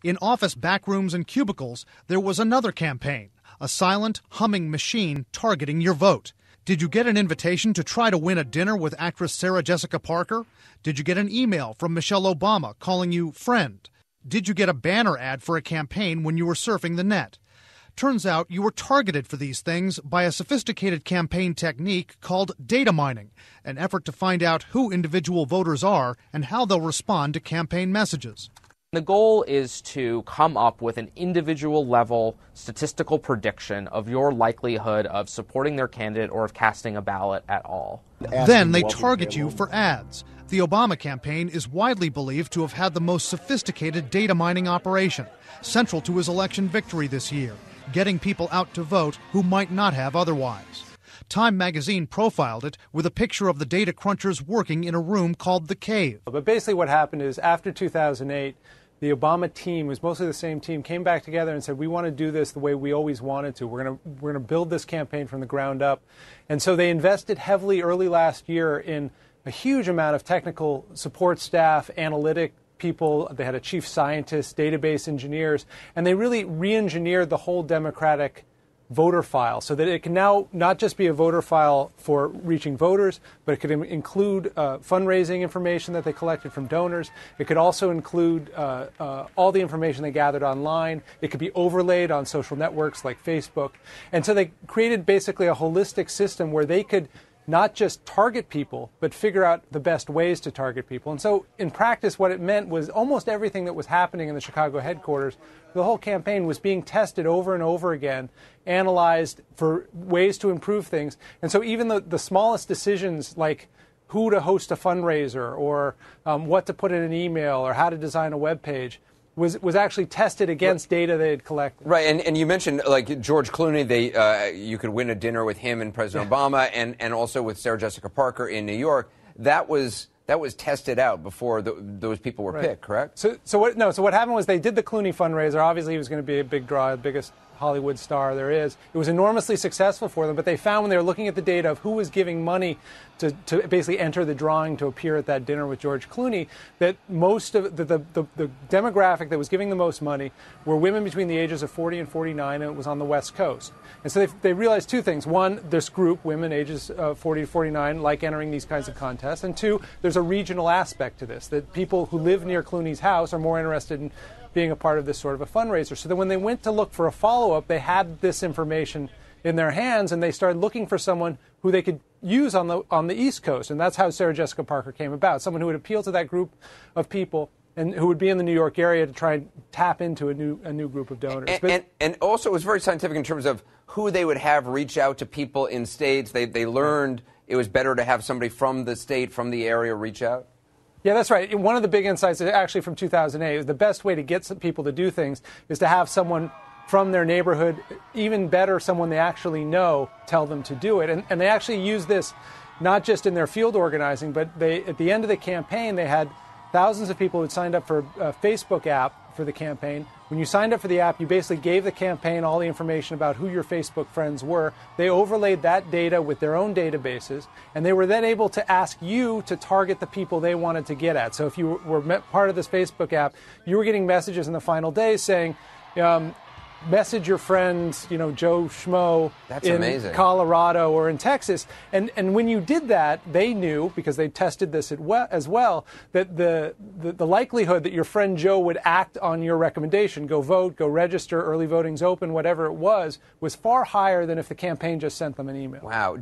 In office backrooms and cubicles, there was another campaign, a silent, humming machine targeting your vote. Did you get an invitation to try to win a dinner with actress Sarah Jessica Parker? Did you get an email from Michelle Obama calling you friend? Did you get a banner ad for a campaign when you were surfing the net? Turns out you were targeted for these things by a sophisticated campaign technique called data mining, an effort to find out who individual voters are and how they'll respond to campaign messages. The goal is to come up with an individual level statistical prediction of your likelihood of supporting their candidate or of casting a ballot at all. Then they target you for ads. The Obama campaign is widely believed to have had the most sophisticated data mining operation, central to his election victory this year, getting people out to vote who might not have otherwise. Time magazine profiled it with a picture of the data crunchers working in a room called the Cave. But basically what happened is after 2008, the Obama team, was mostly the same team, came back together and said, we want to do this the way we always wanted to. We're going to build this campaign from the ground up. And so they invested heavily early last year in a huge amount of technical support staff, analytic people. They had a chief scientist, database engineers, and they really re-engineered the whole Democratic voter file so that it can now not just be a voter file for reaching voters, but it could include fundraising information that they collected from donors. It could also include all the information they gathered online. It could be overlaid on social networks like Facebook. And so they created basically a holistic system where they could not just target people, but figure out the best ways to target people. And so in practice, what it meant was almost everything that was happening in the Chicago headquarters, the whole campaign was being tested over and over again, analyzed for ways to improve things. And so even the smallest decisions like who to host a fundraiser or what to put in an email or how to design a web page was actually tested against data they had collected. Right, and you mentioned like George Clooney, you could win a dinner with him and President Obama, and also with Sarah Jessica Parker in New York. That was tested out before those people were picked, correct? So what happened was they did the Clooney fundraiser. Obviously, he was going to be a big draw, the biggest Hollywood star there is. It was enormously successful for them, but they found when they were looking at the data of who was giving money to basically enter the drawing to appear at that dinner with George Clooney, that most of the demographic that was giving the most money were women between the ages of 40 and 49, and it was on the West Coast. And so they realized two things. One, this group, women ages 40 to 49, like entering these kinds of contests. And two, there's a regional aspect to this, that people who live near Clooney's house are more interested in being a part of this sort of a fundraiser. So then when they went to look for a follow-up, they had this information in their hands, and they started looking for someone who they could use on the East Coast. And that's how Sarah Jessica Parker came about, someone who would appeal to that group of people and who would be in the New York area to try and tap into a new group of donors. And also it was very scientific in terms of who they would have reach out to people in states. They learned it was better to have somebody from the state, from the area, reach out. Yeah, that's right. One of the big insights actually from 2008 is the best way to get some people to do things is to have someone from their neighborhood, even better, someone they actually know, tell them to do it. And they actually use this not just in their field organizing, but at the end of the campaign, they had thousands of people who had signed up for a Facebook app for the campaign. When you signed up for the app, you basically gave the campaign all the information about who your Facebook friends were. They overlaid that data with their own databases, and they were then able to ask you to target the people they wanted to get at. So if you were part of this Facebook app, you were getting messages in the final days saying, message your friends, Joe Schmo in Colorado or in Texas. And when you did that, they knew, because they tested this as well, that the likelihood that your friend Joe would act on your recommendation, go vote, go register, early voting's open, whatever it was far higher than if the campaign just sent them an email. Wow.